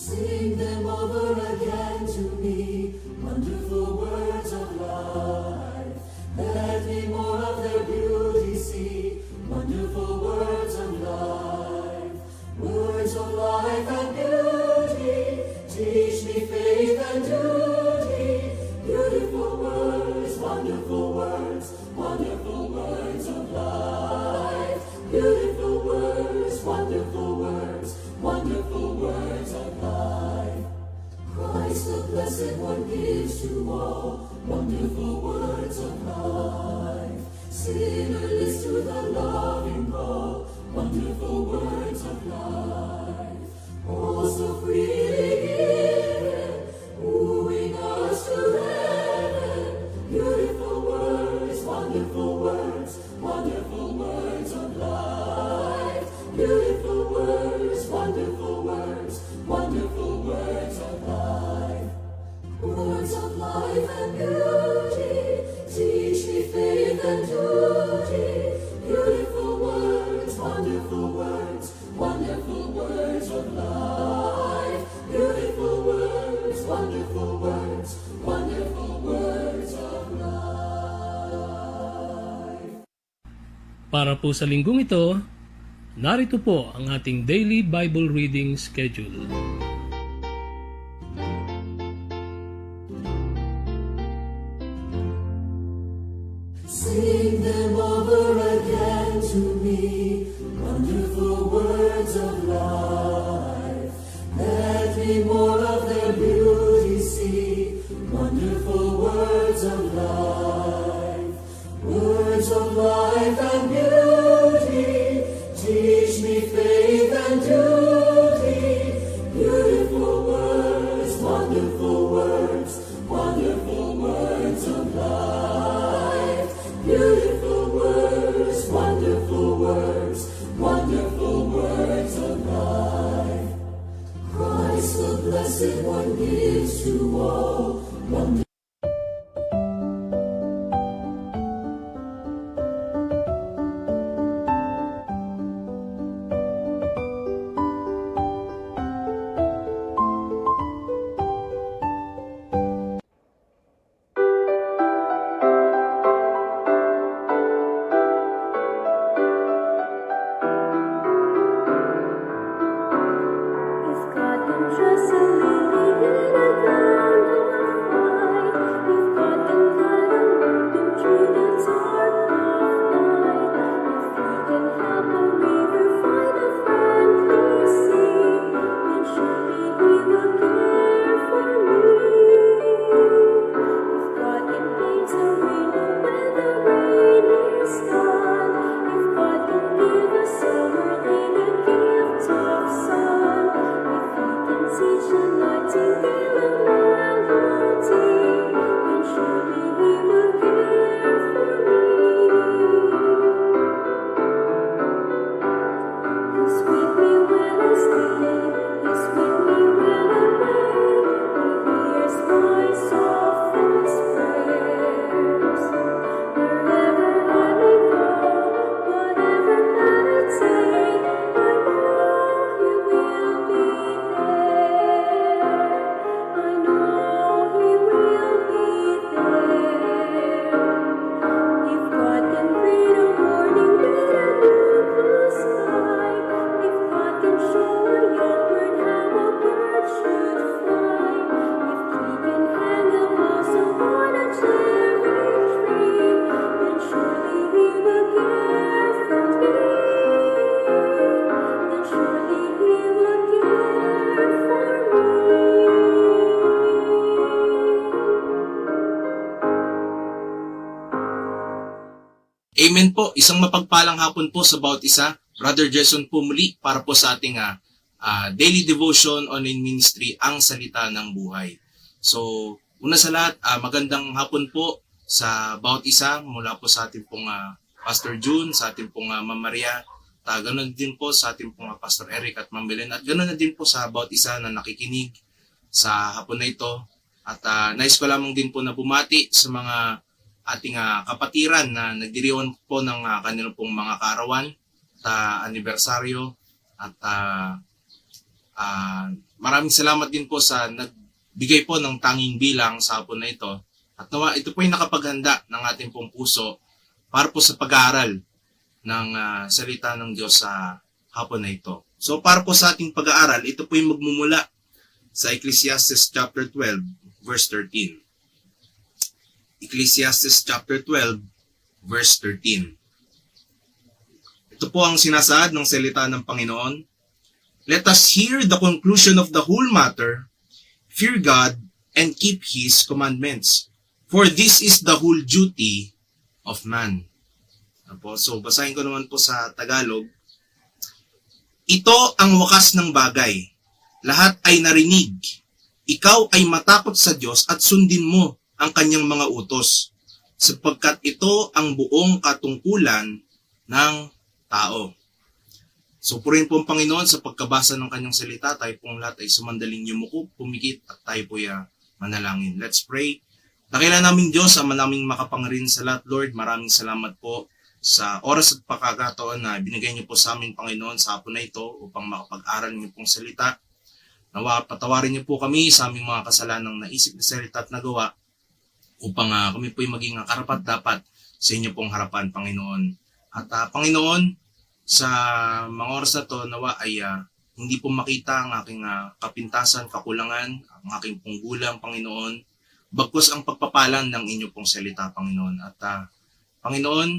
Sing them over again to me, wonderful words of life. Let me more of their beauty see, wonderful words of life. Words of life and beauty, teach me faith and duty. Beautiful words, wonderful words, wonderful words of life. Beautiful words, wonderful words, wonderful words of life. Christ the Blessed One gives to all wonderful words of life. Sinner list to the loving call, wonderful words of life. Oh, so freely given, wooing us to heaven. Beautiful words, wonderful words, wonderful words of life. Beautiful words, wonderful words, wonderful words of life. Words of life and beauty, teach me faith and duty. Beautiful words, wonderful words, wonderful words of life. Beautiful words, wonderful words, wonderful words of life. Para po sa linggong ito, narito po ang ating daily Bible reading schedule. Sing them over again to me, wonderful words of life. Let me more of their beauty see, wonderful words of life. Words of life and beauty, teach me faith and duty. Beautiful words, wonderful words, wonderful words of life. Beautiful words, wonderful words, wonderful words of life. Christ the Blessed One gives to all wonderful. If God can trust a lily in a gown of white, if God can guide a woman through the dark of night, if He can help a river find a friendly sea, then surely He will care for me. If God can paint a rainbow when the rain is gone, if God can give a summer rain a gift of sun, if He can teach a nightingale a melody, then surely He will care for me. He's with me when I sleep, He's with me when I'm awake, He hears my softest prayers. Wherever I may go, whatever path I take, I know He will be there. I know He will be there. If God can read a warning with a new blue sky, if God can show a young bird how a bird should fly, if He can hang a blossom on a cherry tree, then surely He will care for me. Then surely He will care for me. Amen po. Isang mapagpalang hapon po sa bawat isa. Brother Jason po muli para po sa ating daily devotion online ministry, ang salita ng buhay. So, una sa lahat, magandang hapon po sa bawat isa mula po sa ating pong Pastor June, sa ating pong Ma'am Maria, ganoon din po sa ating pong Pastor Eric at Ma'am Belen, at ganoon na din po sa bawat isa na nakikinig sa hapon na ito. At nais ko lamang din po na bumati sa mga ating kapatiran na nagdiriwan po ng kanilang pong mga kaarawan at anibersaryo, at Maraming salamat din po sa nagbigay po ng tanging bilang sa hapon na ito. At nawa, ito po ay nakapaghanda ng ating pong puso para po sa pag-aaral ng salita ng Diyos sa hapon na ito. So para po sa ating pag-aaral, ito po yung magmumula sa Ecclesiastes chapter 12, verse 13. Ecclesiastes chapter 12, verse 13. Ito po ang sinasaad ng salita ng Panginoon. Let us hear the conclusion of the whole matter. Fear God and keep His commandments. For this is the whole duty of man. So, basahin ko naman po sa Tagalog. Ito ang wakas ng bagay. Lahat ay narinig. Ikaw ay matakot sa Diyos at sundin mo ang kanyang mga utos, sapagkat ito ang buong katungkulan ng tao. So, purihin po ang Panginoon sa pagkabasa ng kanyang salita. Tayo pong lahat ay sumandaling yumuko, pumikit, at tayo po ay manalangin. Let's pray. Dakila namin Diyos, ama naming makapangarin sa lahat, Lord. Maraming salamat po sa oras at pagkakataon na binigay niyo po sa amin, Panginoon, sa hapon na ito upang makapag-aral niyo pong salita. Nawa, patawarin niyo po kami sa aming mga kasalanang naisip na salita at nagawa upang kami po ay maging karapat-dapat sa inyo pong harapan, Panginoon. At Panginoon, sa mga oras na to, nawa ay hindi po makita ang aking kapintasan, kakulangan, ang aking pong gulang, Panginoon, bagkus ang pagpapalan ng inyo pong salita, Panginoon. At Panginoon,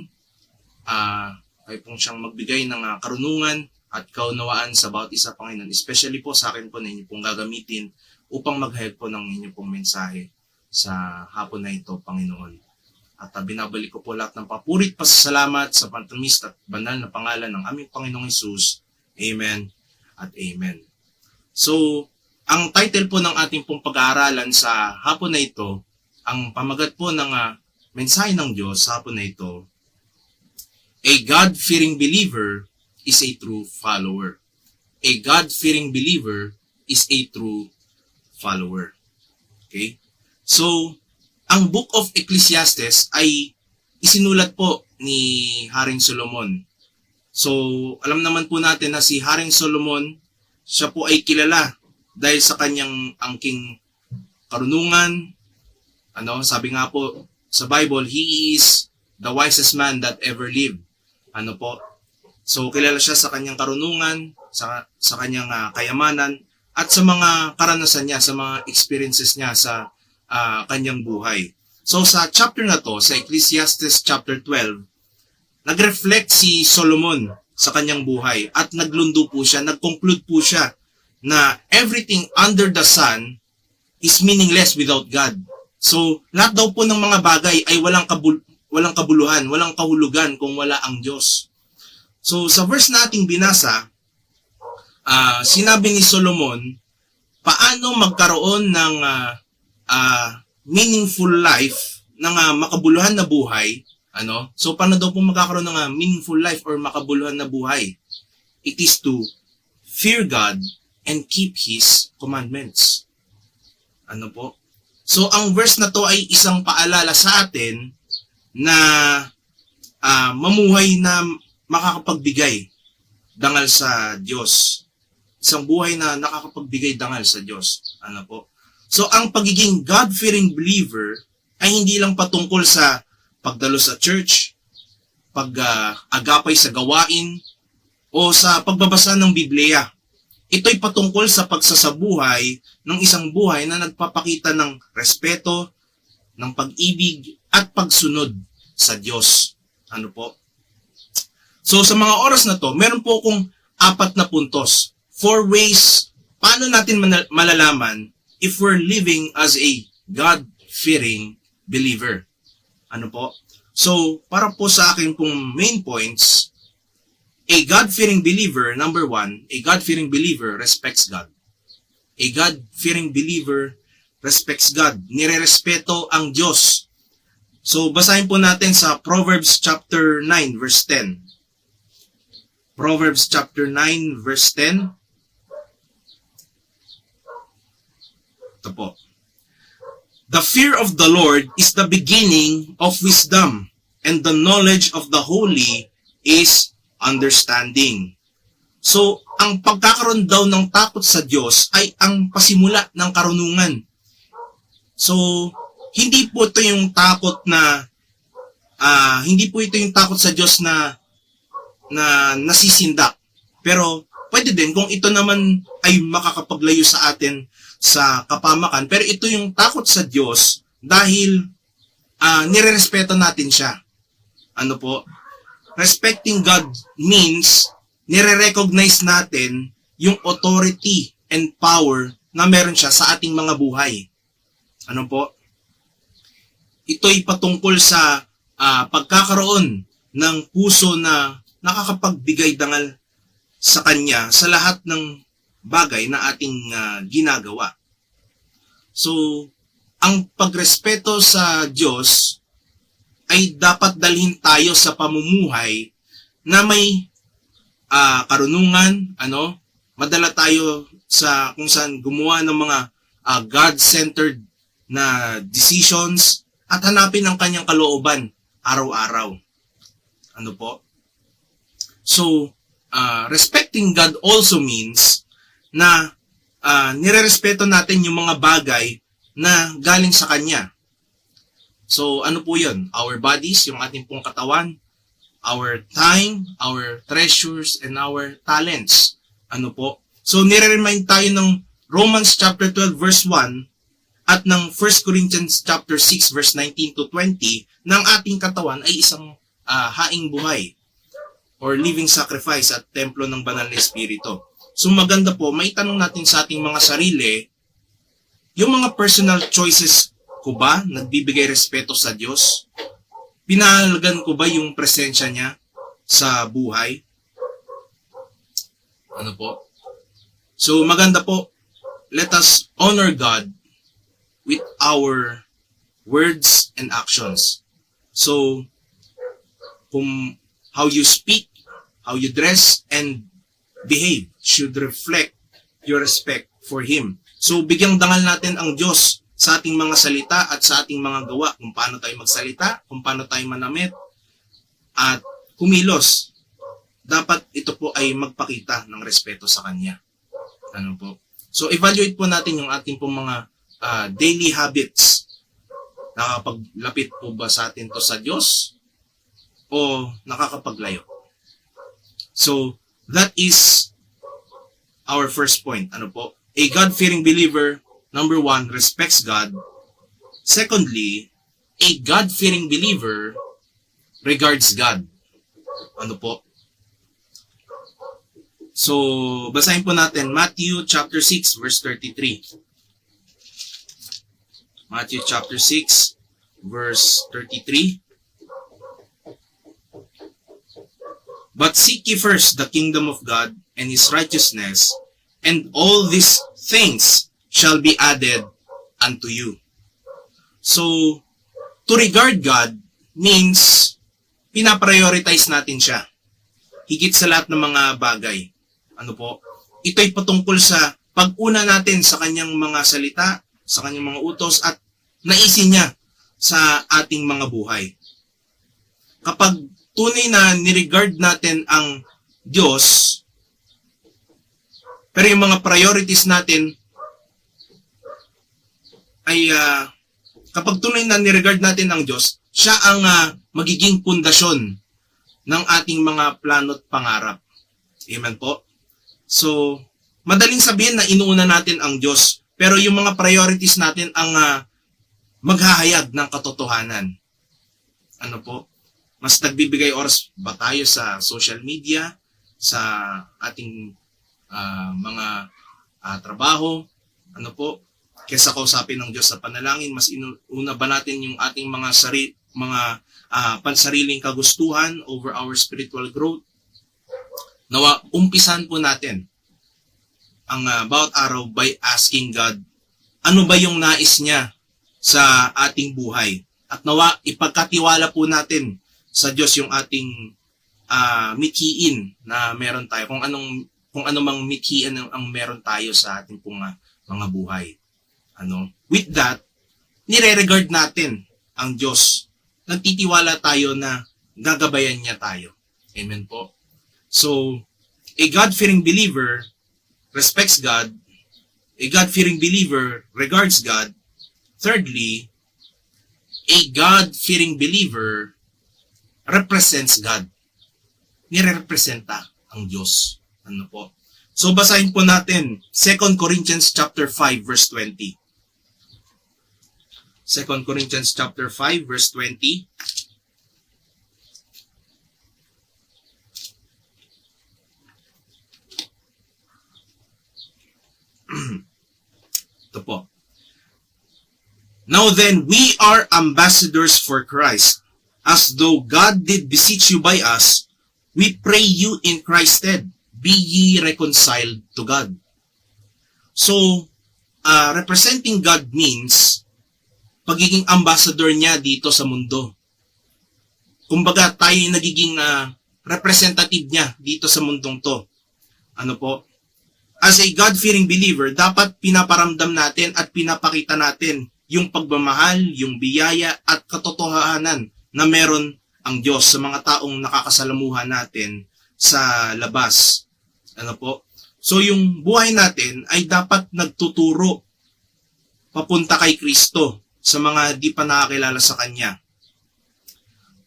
kayo pong siyang magbigay ng karunungan at kaunawaan sa bawat isa, Panginoon. Especially po sa akin po na inyo pong gagamitin upang maghayag po ng inyo pong mensahe sa hapon na ito, Panginoon. At binabalik ko po lahat ng papurit, pasasalamat sa pantamis at banal na pangalan ng aming Panginoong Hesus. Amen at amen. So, ang title po ng ating pong pag-aaralan sa hapon na ito, ang pamagat po ng mensahe ng Diyos sa hapon na ito, A God-fearing believer is a true follower. A God-fearing believer is a true follower. Okay? So, ang Book of Ecclesiastes ay isinulat po ni Haring Solomon. So, alam naman po natin na si Haring Solomon, siya po ay kilala dahil sa kanyang angking karunungan. Sabi nga po sa Bible, he is the wisest man that ever lived. So, kilala siya sa kanyang karunungan, sa kanyang kayamanan, at sa mga karanasan niya, sa mga experiences niya sa kanyang buhay. So sa chapter na to, sa Ecclesiastes chapter 12, nag-reflect si Solomon sa kanyang buhay at naglundo po siya, nag-conclude po siya na everything under the sun is meaningless without God. So lahat daw po ng mga bagay ay walang kabuluhan, walang kahulugan kung wala ang Diyos. So sa verse nating binasa, sinabi ni Solomon, paano magkaroon ng meaningful life, ng makabuluhan na buhay. So paano daw po magkakaroon ng meaningful life or makabuluhan na buhay? It is to fear God and keep His commandments. So ang verse na to ay isang paalala sa atin na mamuhay na makakapagbigay dangal sa Diyos. Isang buhay na nakakapagbigay dangal sa Diyos. So, ang pagiging God-fearing believer ay hindi lang patungkol sa pagdalo sa church, pag-agapay sa gawain, o sa pagbabasa ng Biblia. Ito'y patungkol sa pagsasabuhay ng isang buhay na nagpapakita ng respeto, ng pag-ibig, at pagsunod sa Diyos. So, sa mga oras na to, meron po akong 4 na puntos. 4 ways paano natin malalaman if we're living as a God-fearing believer. So, para po sa akin pong main points, a God-fearing believer, number 1, a God-fearing believer respects God. A God-fearing believer respects God. Nirerespeto ang Diyos. So, basahin po natin sa Proverbs chapter 9, verse 10. Proverbs chapter 9, verse 10. Ito po. The fear of the Lord is the beginning of wisdom, and the knowledge of the holy is understanding. So, ang pagkakaroon daw ng takot sa Diyos ay ang pasimula ng karunungan. So, hindi po ito yung takot na sa Diyos na nasisindak. Pero pwede din kung ito naman ay makakapaglayo sa atin sa kapamakan. Pero ito yung takot sa Diyos dahil nirerespeto natin siya. Ano po? Respecting God means nire-recognize natin yung authority and power na meron siya sa ating mga buhay. Ano po? Ito'y patungkol sa pagkakaroon ng puso na nakakapagbigay dangal sa Kanya sa lahat ng bagay na ating ginagawa. So, ang pagrespeto sa Diyos ay dapat dalhin tayo sa pamumuhay na may karunungan, madala tayo sa kung saan gumawa ng mga God-centered na decisions at hanapin ang kanyang kalooban araw-araw. Ano po? So, respecting God also means na nirerespeto natin yung mga bagay na galing sa Kanya. So, ano po yun? Our bodies, yung ating pong katawan, our time, our treasures, and our talents. Ano po? So, nire-remind tayo ng Romans chapter 12 verse 1 at ng 1 Corinthians chapter 6 verse 19 to 20 ng ating katawan ay isang haing buhay or living sacrifice at templo ng banal na Espiritu. So, maganda po, may tanong natin sa ating mga sarili, yung mga personal choices ko ba nagbibigay respeto sa Diyos? Pinahalagan ko ba yung presensya niya sa buhay? Ano po? So, maganda po, let us honor God with our words and actions. So, how you speak, how you dress, and behave should reflect your respect for Him. So, bigyang dangal natin ang Diyos sa ating mga salita at sa ating mga gawa, kung paano tayo magsalita, kung paano tayo manamit, at kumilos. Dapat ito po ay magpakita ng respeto sa Kanya. Ano po? So, evaluate po natin yung ating pong mga daily habits. Nakakapaglapit po ba sa atin to sa Diyos? O nakakapaglayo? So, that is our first point. Ano po? A God-fearing believer, number 1, respects God. Secondly, a God-fearing believer regards God. Ano po? So, basahin po natin Matthew chapter 6 verse 33. Matthew chapter 6 verse 33. But seek ye first the kingdom of God and His righteousness, and all these things shall be added unto you. So, to regard God means pinaprioritize natin siya. Higit sa lahat ng mga bagay. Ano po? Ito'y patungkol sa pag-una natin sa kanyang mga salita, sa kanyang mga utos, at naisin niya sa ating mga buhay. Kapag tunay na niregard natin ang Diyos, pero yung mga priorities natin ay kapag tunay na niregard natin ang Diyos, siya ang magiging pundasyon ng ating mga plano at pangarap. Amen po? So, madaling sabihin na inuuna natin ang Diyos, pero yung mga priorities natin ang maghahayag ng katotohanan. Ano po? Mas nagbibigay oras ba tayo sa social media, sa ating mga trabaho, ano po, kaysa kausapin ng Diyos sa panalangin, mas inuna ba natin yung ating mga pansariling kagustuhan over our spiritual growth? Nawa, umpisan po natin ang bawat araw by asking God, ano ba yung nais niya sa ating buhay? At nawa, ipagkatiwala po natin sa Diyos yung ating mithiin na meron tayo, kung ano mang mithiin ang meron tayo sa ating pong mga buhay. With that, nire-regard natin ang Diyos. Nagtitiwala tayo na gagabayan niya tayo. Amen po. So, A God-fearing believer respects God. A God-fearing believer regards God. Thirdly, a God-fearing believer represents God. Nire-representa ang Diyos. Ano po? So basahin po natin 2 Corinthians chapter 5 verse 20. 2 Corinthians chapter 5 verse 20. Ito po. Now then, we are ambassadors for Christ. As though God did beseech you by us, we pray you in Christ's stead, be ye reconciled to God. So, representing God means pagiging ambassador niya dito sa mundo. Kumbaga, tayo yung nagiging representative niya dito sa mundong to. Ano po? As a God-fearing believer, dapat pinaparamdam natin at pinapakita natin yung pagmamahal, yung biyaya at katotohanan na meron ang Diyos sa mga taong nakakasalamuhan natin sa labas. Ano po? So yung buhay natin ay dapat nagtuturo papunta kay Kristo sa mga di pa nakakilala sa Kanya.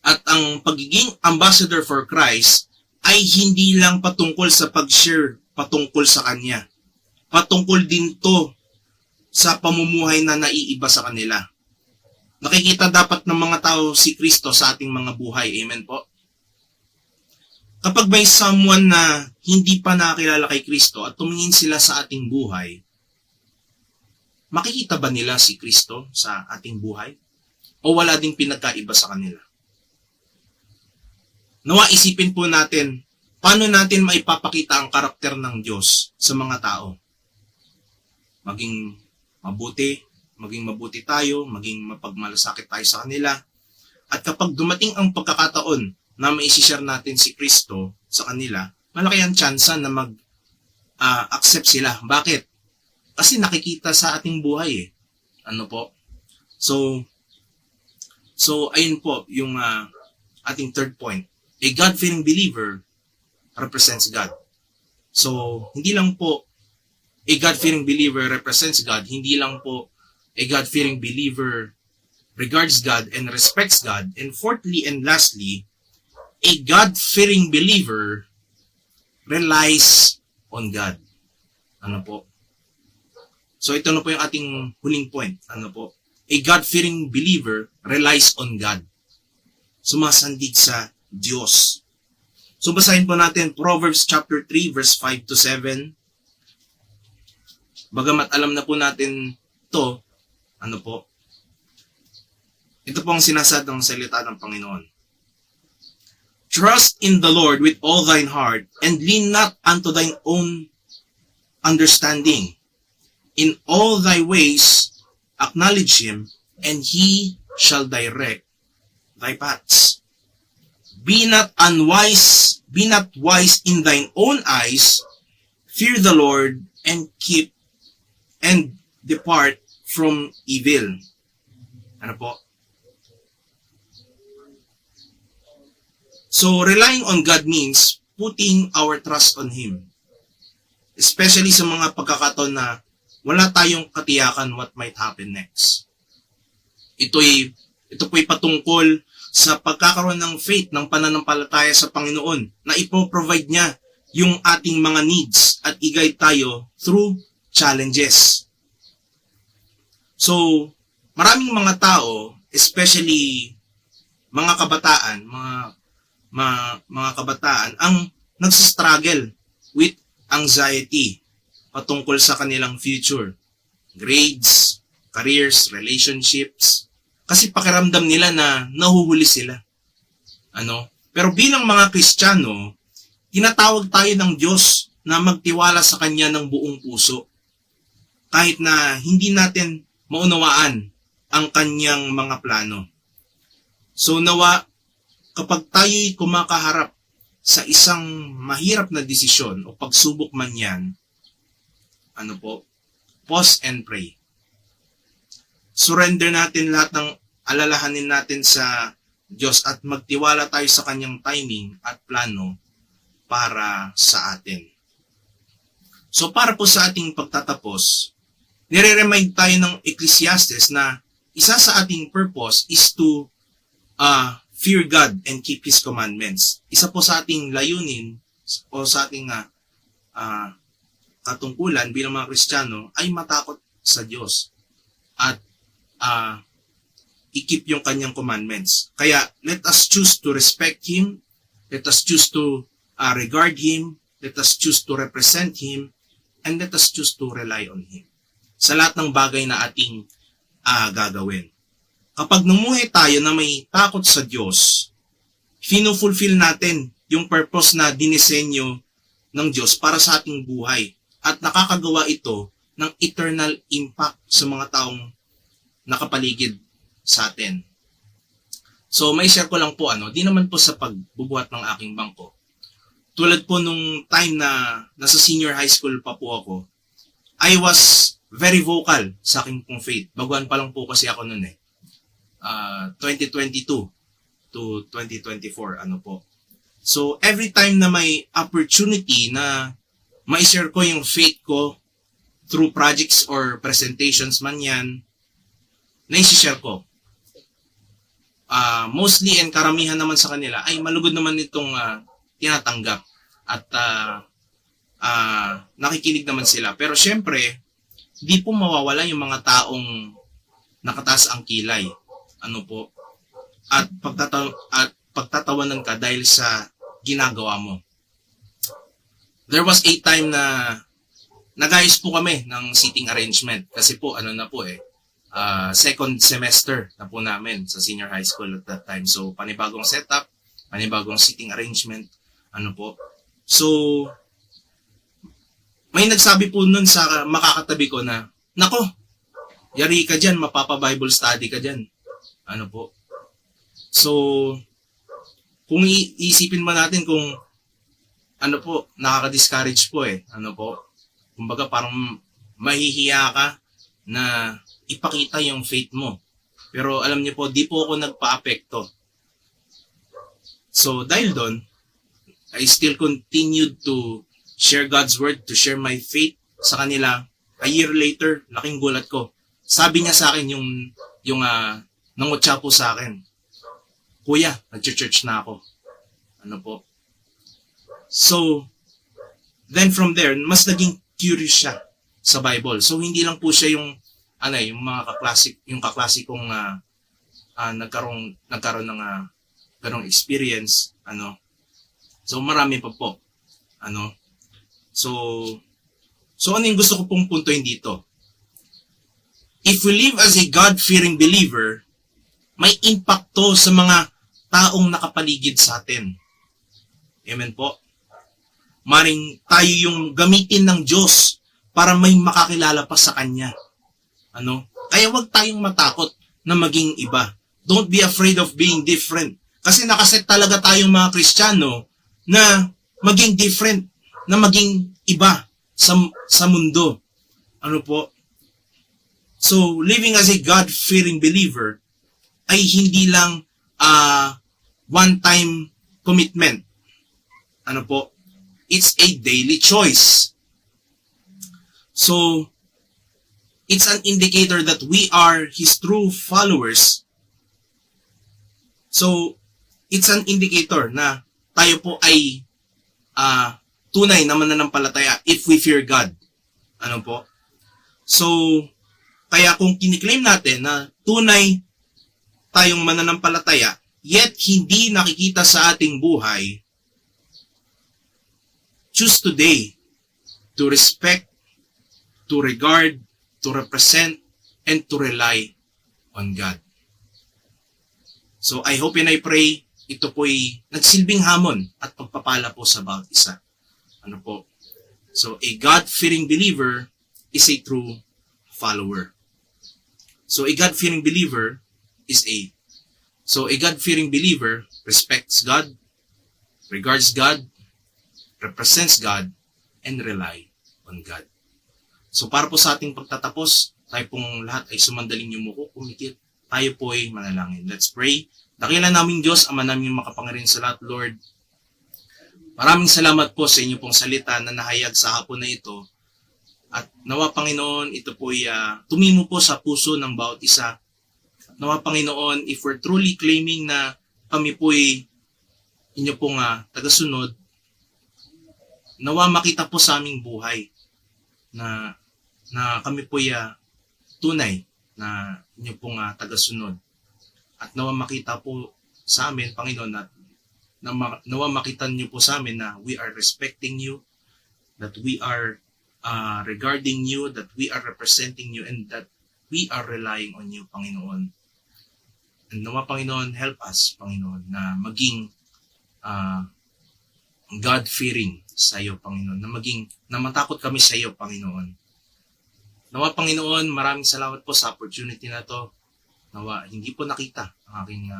At ang pagiging ambassador for Christ ay hindi lang patungkol sa pag-share patungkol sa Kanya. Patungkol din to sa pamumuhay na naiiba sa kanila. Nakikita dapat ng mga tao si Kristo sa ating mga buhay. Amen po? Kapag may someone na hindi pa nakakilala kay Kristo at tumingin sila sa ating buhay, makikita ba nila si Kristo sa ating buhay? O wala ding pinagkaiba sa kanila? Nawa isipin po natin, paano natin maipapakita ang karakter ng Diyos sa mga tao? Maging mabuti tayo, maging mapagmalasakit tayo sa kanila. At kapag dumating ang pagkakataon na maisishare natin si Kristo sa kanila, malaki ang tsansa na mag-accept sila. Bakit? Kasi nakikita sa ating buhay eh. Ano po? So ayun po yung ating third point. A God-fearing believer represents God. So, hindi lang po a God-fearing believer represents God, hindi lang po a God-fearing believer regards God and respects God. And fourthly and lastly, a God-fearing believer relies on God. Ano po? So, ito na po yung ating huling point. Ano po? A God-fearing believer relies on God. Sumasandig sa Diyos. So, basahin po natin Proverbs chapter 3 verse 5 to 7. Bagamat alam na po natin to, ano po? Ito po ang sinasad ng salita ng Panginoon. Trust in the Lord with all thine heart, and lean not unto thine own understanding. In all thy ways acknowledge him, and he shall direct thy paths. Be not wise in thine own eyes, fear the Lord, and depart from evil. Ano po? So, relying on God means putting our trust on Him. Especially sa mga pagkakataon na wala tayong katiyakan what might happen next. Ito po'y patungkol sa pagkakaroon ng faith, ng pananampalataya sa Panginoon na ipoprovide niya yung ating mga needs at i-guide tayo through challenges. So, maraming mga tao, especially mga kabataan, mga kabataan ang nagsistruggle with anxiety patungkol sa kanilang future, grades, careers, relationships, kasi pakiramdam nila na nahuhuli sila. Pero bilang mga Kristiyano, tinatawag tayo ng Diyos na magtiwala sa Kanya ng buong puso. Kahit na hindi natin maunawaan ang Kanyang mga plano. So nawa, kapag tayo'y kumakaharap sa isang mahirap na desisyon o pagsubok man yan, pause and pray. Surrender natin lahat ng alalahanin natin sa Diyos at magtiwala tayo sa Kanyang timing at plano para sa atin. So para po sa ating pagtatapos, nire-remind tayo ng Ecclesiastes na isa sa ating purpose is to fear God and keep His commandments. Isa po sa ating layunin o sa ating katungkulan bilang mga Kristiyano ay matakot sa Diyos at i-keep yung kanyang commandments. Kaya let us choose to respect Him, let us choose to regard Him, let us choose to represent Him, and let us choose to rely on Him sa lahat ng bagay na ating gagawin. Kapag numuhay tayo na may takot sa Diyos, fino-fulfill natin yung purpose na dinisenyo ng Diyos para sa ating buhay at nakakagawa ito ng eternal impact sa mga taong nakapaligid sa atin. So may share ko lang po di naman po sa pagbubuhat ng aking bangko. Tulad po nung time na nasa senior high school pa po ako, I was very vocal sa aking pong faith. Baguhan pa lang po kasi ako noon 2022 to 2024 po. So every time na may opportunity na ma-share ko yung faith ko through projects or presentations man yan, na-share ko. Mostly and karamihan naman sa kanila ay malugod naman itong tinatanggap at nakikinig naman sila. Pero syempre, di po mawawala yung mga taong nakataas ang kilay. At pagtatawanan ka dahil sa ginagawa mo. There was a time na nag-ayos po kami ng seating arrangement kasi po second semester na po namin sa senior high school at that time. So panibagong setup, panibagong seating arrangement, So may nagsabi po nun sa makakatabi ko na, nako, yari ka dyan, mapapa-Bible study ka dyan. So, kung iisipin ba natin kung nakaka-discourage po Kumbaga parang mahihiya ka na ipakita yung faith mo. Pero alam niyo po, di po ako nagpa-apekto. So, dahil doon, I still continued to share God's word, to share my faith sa kanila. A year later, laking gulat ko. Sabi niya sa akin yung nangutya po sa akin, Kuya, nag-church na ako. So, then from there, mas naging curious siya sa Bible. So, hindi lang po siya yung mga kaklasikong nagkaroon ng ganong experience, So, marami pa po. So ano yung gusto ko pong puntuin dito? If we live as a God-fearing believer, may impacto sa mga taong nakapaligid sa atin. Amen po? Maring tayo yung gamitin ng Diyos para may makakilala pa sa Kanya. Kaya wag tayong matakot na maging iba. Don't be afraid of being different. Kasi nakaset talaga tayong mga Kristiyano na maging different, na maging iba sa mundo. So, living as a God-fearing believer ay hindi lang one-time commitment. It's a daily choice. So, it's an indicator that we are His true followers. So, it's an indicator na tayo po ay tunay na mananampalataya if we fear God. So, kaya kung kiniklaim natin na tunay tayong mananampalataya, yet hindi nakikita sa ating buhay, choose today to respect, to regard, to represent, and to rely on God. So, I hope and I pray ito po'y nagsilbing hamon at pagpapala po sa bawat isa. So, a God-fearing believer is a true follower. So, a God-fearing believer respects God, regards God, represents God, and rely on God. So, para po sa ating pagtatapos, tayo pong lahat ay sumandaling yumuko, kumikit, tayo po ay manalangin. Let's pray. Dakilan naming Diyos, Ama namin makapangyarihan sa lahat, Lord. Maraming salamat po sa inyo pong salita na nahayag sa hapon na ito. At nawa Panginoon, ito po'y tumimo po sa puso ng bawat isa. Nawa Panginoon, if we're truly claiming na kami po'y inyo pong tagasunod, nawa makita po sa aming buhay na kami po'y tunay na inyo pong tagasunod. At nawa makita po sa amin, Panginoon, at nawa makita niyo po sa amin na we are respecting you, that we are regarding you, that we are representing you, and that we are relying on you, Panginoon. And nawa, Panginoon, help us, Panginoon, na maging God-fearing sa iyo, Panginoon, na matakot kami sa iyo, Panginoon. Nawa, Panginoon, maraming salamat po sa opportunity na to. Nawa, hindi po nakita ang aking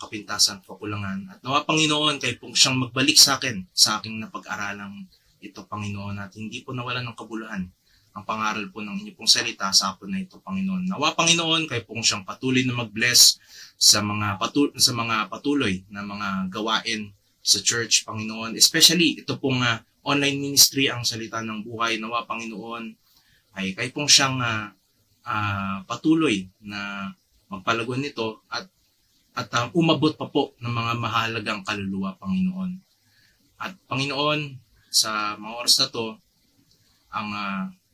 kapintasan, kakulangan. At nawa, Panginoon, kayo pong siyang magbalik sa akin sa aking napag-aralang ito, Panginoon, at hindi po nawalan ng kabuluhan ang pangaral po ng inyong pong salita sa hapon na ito, Panginoon. Nawa, Panginoon, kayo pong siyang patuloy na mag-bless sa mga patuloy na mga gawain sa church, Panginoon. Especially, ito pong online ministry, ang salita ng buhay. Nawa, Panginoon, ay kayo pong siyang patuloy na magpalagon nito at umabot pa po ng mga mahalagang kaluluwa, Panginoon. At Panginoon, sa mga oras na to, ang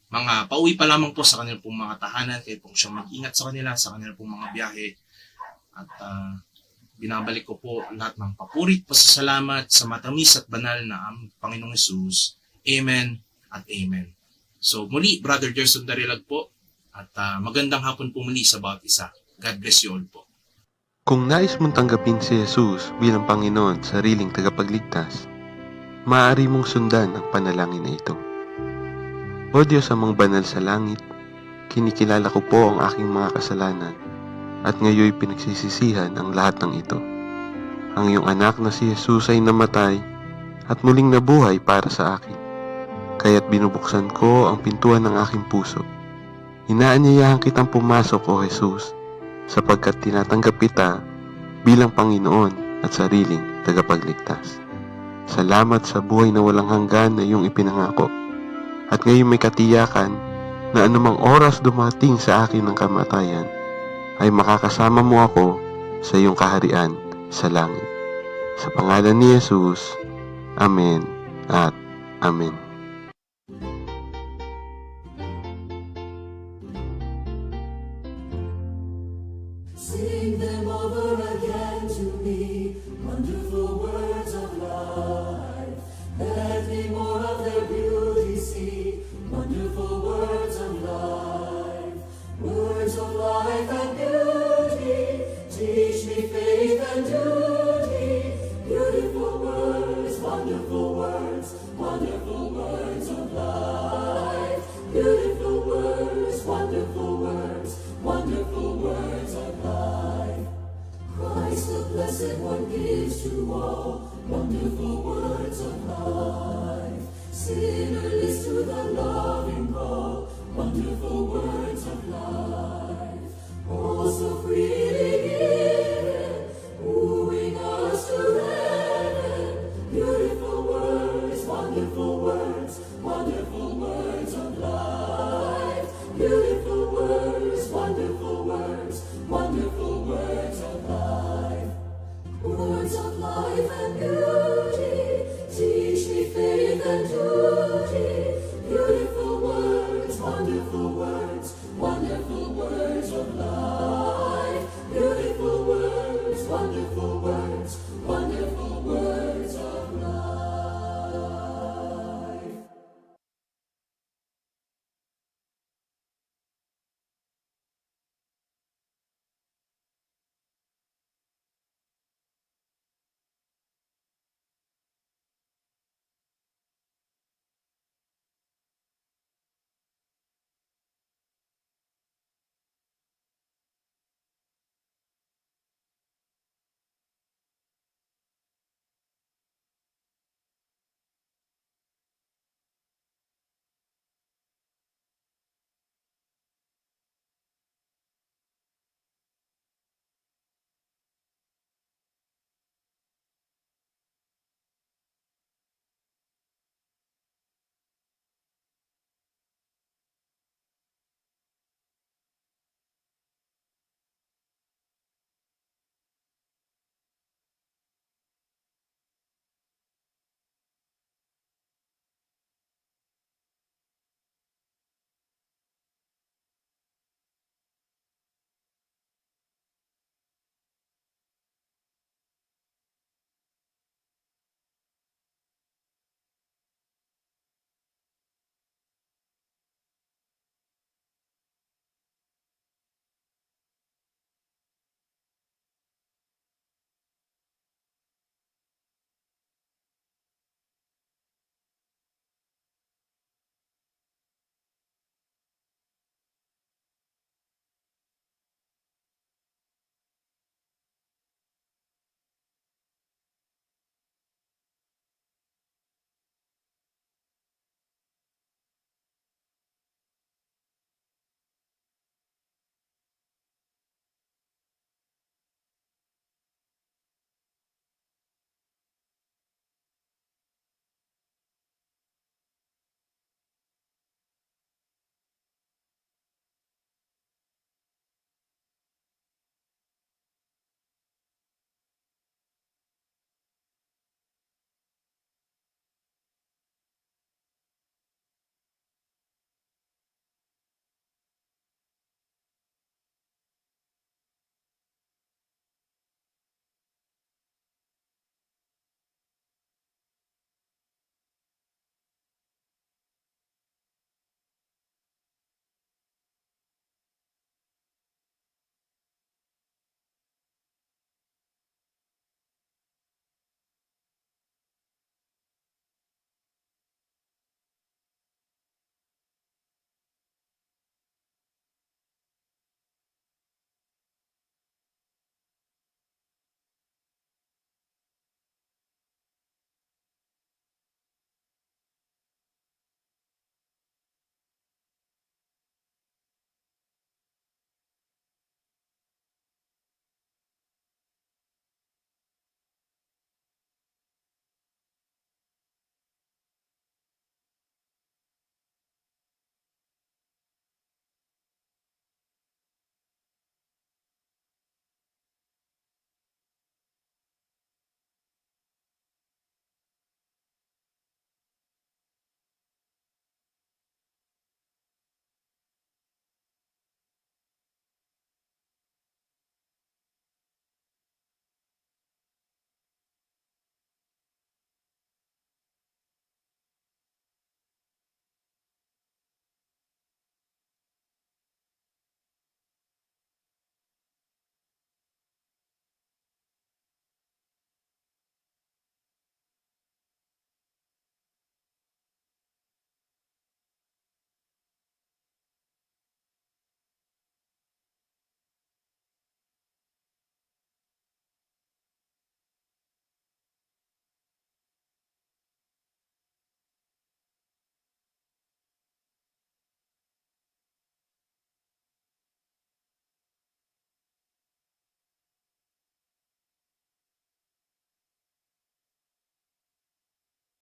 mga pauwi pa lamang po sa kanilang pong mga tahanan, kayo pong siyang mag-ingat sa kanilang pong mga biyahe. At binabalik ko po lahat ng papurit, pasasalamat sa matamis at banal na aming Panginoong Hesus. Amen at Amen. So muli, Brother Gerson Darilag po, at magandang hapon po muli sa bawat isa. God bless you all po. Kung nais mong tanggapin si Jesus bilang Panginoon at sariling tagapagligtas, maaari mong sundan ang panalangin na ito. O Diyos amang banal sa langit, kinikilala ko po ang aking mga kasalanan at ngayoy pinagsisisihan ang lahat ng ito. Ang iyong anak na si Jesus ay namatay at muling nabuhay para sa akin. Kaya't binubuksan ko ang pintuan ng aking puso. Inaanyayahan kitang pumasok, O Jesus, sapagkat tinatanggap kita bilang Panginoon at sariling tagapagligtas. Salamat sa buhay na walang hanggan na iyong ipinangako. At ngayon may katiyakan na anumang oras dumating sa akin ng kamatayan, ay makakasama mo ako sa iyong kaharian sa langit. Sa pangalan ni Jesus, Amen at Amen. Sing them over again to me, wonderful words of life. Let me more of their beauty see, wonderful words of life. Words of life and beauty, teach me faith and duty. Beautiful words, wonderful words, wonderful words of life. Beautiful words, wonderful words, wonderful words of life. Christ the Blessed One gives to all wonderful words of life. Sinner list to the loving call, wonderful words of life. Oh, so freely given, wooing us to heaven. Beautiful words, wonderful words, wonderful words of life. Beautiful words, wonderful words, wonderful words of life. Words of life and beauty, teach me faith and duty.